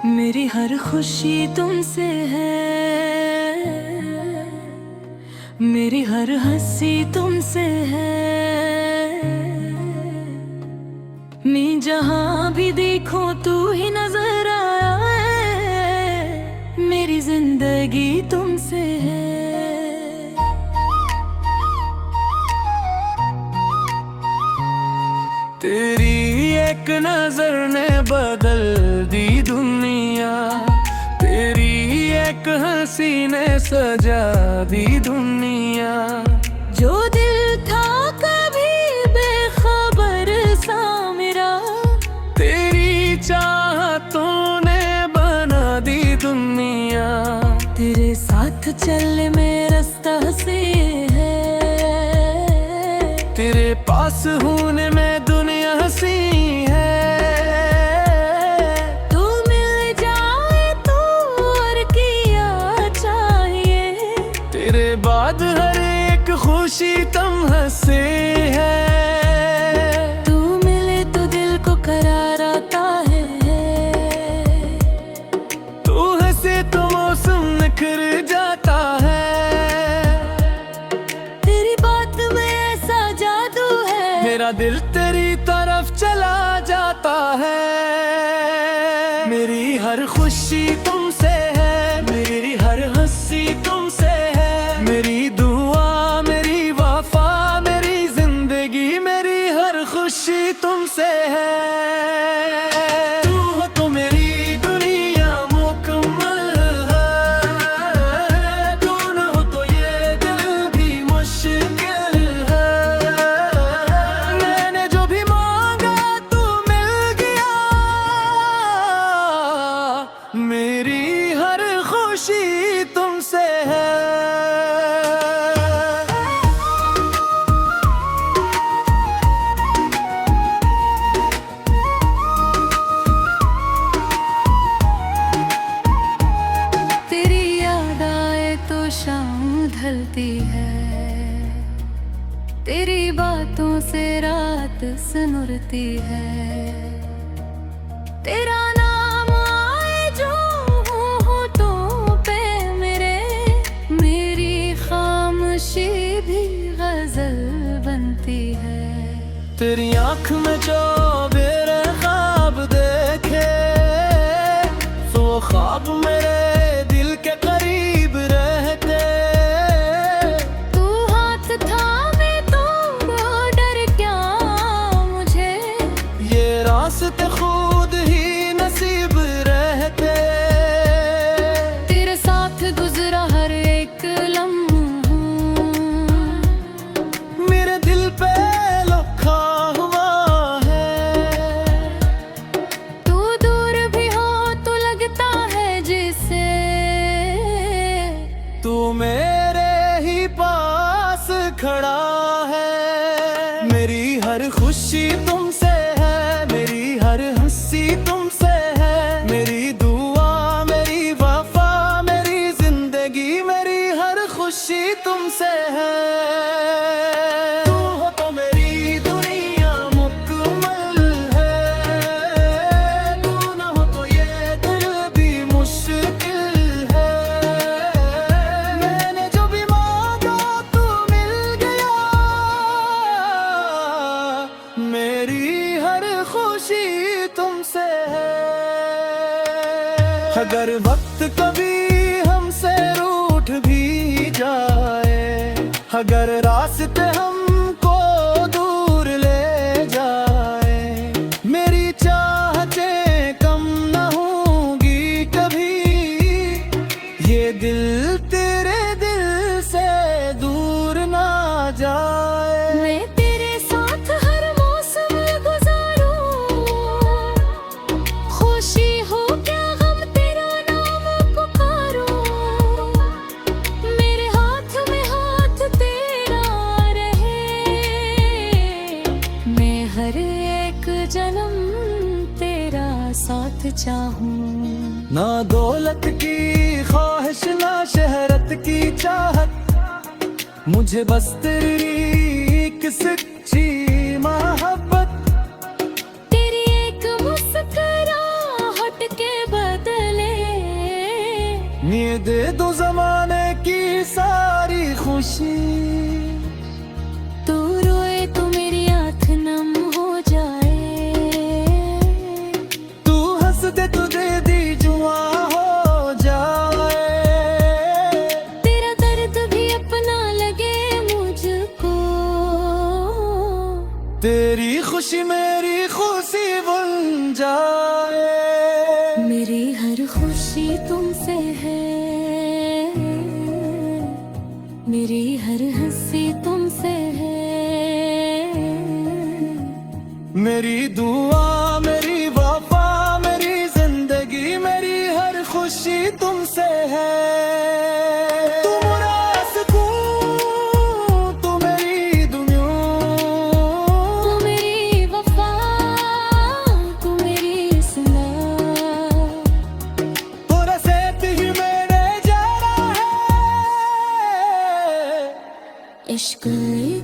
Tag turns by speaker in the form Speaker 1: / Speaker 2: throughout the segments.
Speaker 1: मेरी हर खुशी तुमसे है, मेरी हर हंसी तुमसे है। मैं जहाँ भी देखो तू ही नजर आया है, मेरी जिंदगी तुमसे है।
Speaker 2: तेरी एक नजर ने बदल दी दुनिया, तेरी एक हंसी ने सजा दी दुनिया।
Speaker 1: जो दिल था कभी बेखबर सा मेरा,
Speaker 2: तेरी चाहतों ने बना दी दुनिया।
Speaker 1: तेरे साथ चल में रास्ता से है,
Speaker 2: तेरे पास होने में दुनिया हंसी है।
Speaker 1: तू मिल जाए तो और क्या चाहिए,
Speaker 2: तेरे बाद हर एक खुशी तुम हंसे है।
Speaker 1: तू मिले तो दिल को करार आता है,
Speaker 2: तू हंसे तो मौसम निखर जाता है।
Speaker 1: तेरी बात में ऐसा जादू है,
Speaker 2: मेरा दिल तेरी तरफ चला जाता है। मेरी हर खुशी तुमसे है, मेरी हर हंसी तुमसे है। मेरी दुआ मेरी वफा मेरी जिंदगी, मेरी हर खुशी तुमसे है। तू हो तो मेरी दुनिया मुकम्मल है, तू न हो तो ये दिल भी मुश्किल है। मैंने जो भी मांगा तू मिल गया, मेरी हर खुशी तुमसे है।
Speaker 1: तेरी याद आए तो शाम ढलती है, तेरी बातों से रात सुनरती है। तेरा नाम आए जो होठों पे मेरे, मेरी खामोशी भी गजल बनती है।
Speaker 2: तेरी आँख में जो मेरे ख्वाब देखे, तो ख्वाब मेरे दिल के करीब रहते।
Speaker 1: तू हाथ थामे तो डर क्या मुझे,
Speaker 2: ये रास्ते खुद ही नसीब रहते।
Speaker 1: तेरे साथ गुजरा हर एक लम्हा
Speaker 2: मेरे दिल पे लिखा हुआ है।
Speaker 1: तू दूर भी हो तो लगता है जिसे,
Speaker 2: तू मेरे ही पास खड़ा है। मेरी हर खुशी तुमसे है, मेरी हर हंसी तुमसे है। मेरी दुआ मेरी वफा मेरी जिंदगी, मेरी हर खुशी तुमसे है। तू हो तो मेरी दुनिया मुकम्मल है, तू न हो तो ये दिल भी मुश्किल है। मैंने जो भी मांगा तू मिल गया, मेरी हर खुशी तुमसे है। अगर वक्त कभी हमसे रूठ भी जाए, अगर रास्ते हमको दूर ले जाए, मेरी चाहतें कम न होंगी कभी। ये दिल तेरे दिल से दूर ना जाए।
Speaker 1: मैं तेरे साथ हर मौसम गुजारूं, खुशी हो क्या गम तेरा नाम पुकारूं। मेरे हाथ में हाथ तेरा रहे, मैं हर एक जन्म तेरा साथ चाहूं।
Speaker 2: ना दौलत की ख्वाहिश ना शहरत की चाहत, मुझे बस तेरी एक सच्ची मोहब्बत,
Speaker 1: तेरी एक मुस्कुराहट के बदले
Speaker 2: ये दे दो जमाने की सारी खुशी।
Speaker 1: तू रोए तो मेरी आँख नम हो जाए,
Speaker 2: तू हंस दे तो दे दी जुआ हो जाए।
Speaker 1: तेरा दर्द भी अपना लगे मुझको,
Speaker 2: तेरी खुशी मेरी खुशी बन जाए।
Speaker 1: मेरी हर खुशी तुमसे है, मेरी हर हंसी तुमसे है।
Speaker 2: मेरी दुआ मेरी वफा मेरी जिंदगी मेरी हर खुशी तुमसे है। तू मेरा सुकून, तू मेरी दुनिया,
Speaker 1: तू मेरी वफा, तू मेरी सना,
Speaker 2: तोरा साथ ही मैंने जाना है।
Speaker 1: इश्क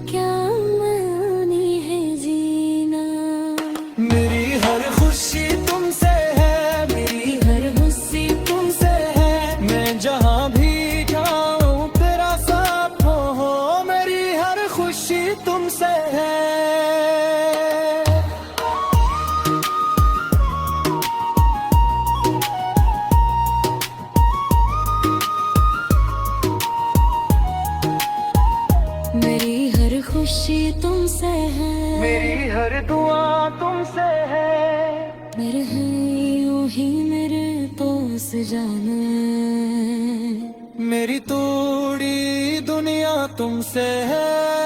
Speaker 1: क्या मानी है जीना।
Speaker 2: मेरी हर खुशी तुमसे है, मेरी हर खुशी तुमसे है। मैं जहाँ भी जाऊँ तेरा साथ हो, मेरी हर खुशी तुमसे है।
Speaker 1: मेरी हर खुशी तुमसे है,
Speaker 2: मेरी हर दुआ तुमसे है।
Speaker 1: मेरे हैं यूं ही मेरे तो सजाना।
Speaker 2: मेरी तोड़ी दुनिया तुमसे है।